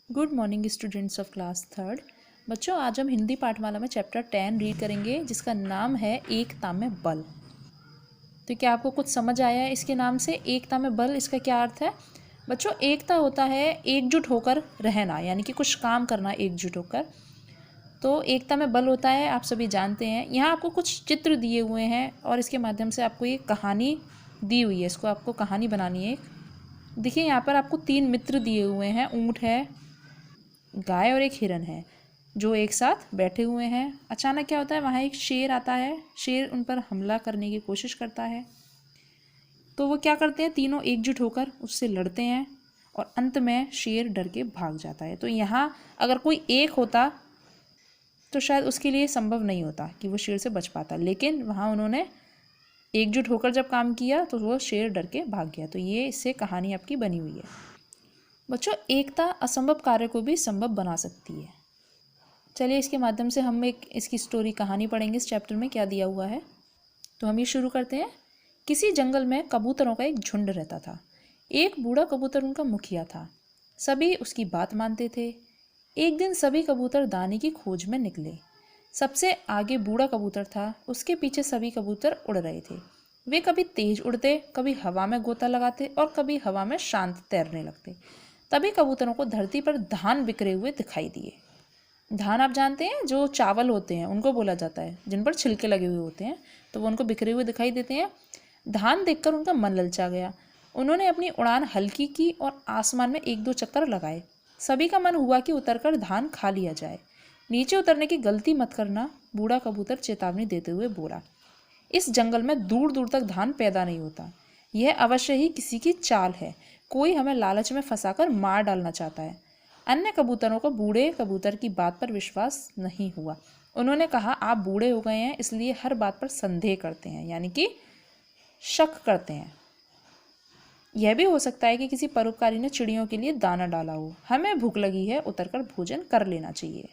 Good morning students of class third. बच्चों, आज हम हिंदी पाठमाला में चैप्टर 10 रीड करेंगे जिसका नाम है एकता में बल। तो क्या आपको कुछ समझ आया है इसके नाम से? एकता में बल, इसका क्या अर्थ है? बच्चों, एकता होता है एकजुट होकर रहना, यानी कि कुछ काम करना एकजुट होकर। तो एकता में बल होता है, आप सभी जानते हैं। यहाँ आपको कुछ चित्र दिए हुए हैं और इसके माध्यम से आपको ये कहानी दी हुई है, इसको आपको कहानी बनानी है। देखिए, यहाँ पर आपको 3 मित्र दिए हुए हैं। ऊँट है, गाय और एक हिरन है जो एक साथ बैठे हुए हैं। अचानक क्या होता है, वहाँ एक शेर आता है। शेर उन पर हमला करने की कोशिश करता है। तो वो क्या करते हैं, तीनों एकजुट होकर उससे लड़ते हैं और अंत में शेर डर के भाग जाता है। तो यहाँ अगर कोई एक होता तो शायद उसके लिए संभव नहीं होता कि वो शेर से बच पाता, लेकिन वहाँ उन्होंने एकजुट होकर जब काम किया तो वो शेर डर के भाग गया। तो ये इससे कहानी आपकी बनी हुई है। बच्चों, एकता असंभव कार्य को भी संभव बना सकती है। चलिए, इसके माध्यम से हम एक इसकी स्टोरी कहानी पढ़ेंगे। इस चैप्टर में क्या दिया हुआ है, तो हम ये शुरू करते हैं। किसी जंगल में कबूतरों का एक झुंड रहता था। एक बूढ़ा कबूतर उनका मुखिया था। सभी उसकी बात मानते थे। एक दिन सभी कबूतर दाने की खोज में निकले। सबसे आगे बूढ़ा कबूतर था, उसके पीछे सभी कबूतर उड़ रहे थे। वे कभी तेज उड़ते, कभी हवा में गोता लगाते और कभी हवा में शांत तैरने लगते। तभी कबूतरों को धरती पर धान बिखरे हुए दिखाई दिए। धान आप जानते हैं, जो चावल होते हैं उनको बोला जाता है, जिन पर छिलके लगे हुए होते हैं, तो वो उनको बिखरे हुए दिखाई देते हैं। धान देखकर उनका मन ललचा गया। उन्होंने अपनी उड़ान हल्की की और आसमान में 1-2 चक्कर लगाए। सभी का मन हुआ कि उतरकर धान खा लिया जाए। नीचे उतरने की गलती मत करना, बूढ़ा कबूतर चेतावनी देते हुए बोला। इस जंगल में दूर दूर तक धान पैदा नहीं होता। यह अवश्य ही किसी की चाल है। कोई हमें लालच में फंसाकर मार डालना चाहता है। अन्य कबूतरों को बूढ़े कबूतर की बात पर विश्वास नहीं हुआ। उन्होंने कहा, आप बूढ़े हो गए हैं, इसलिए हर बात पर संदेह करते हैं, यानी कि शक करते हैं। यह भी हो सकता है कि किसी परोपकारी ने चिड़ियों के लिए दाना डाला हो। हमें भूख लगी है, उतरकर भोजन कर लेना चाहिए।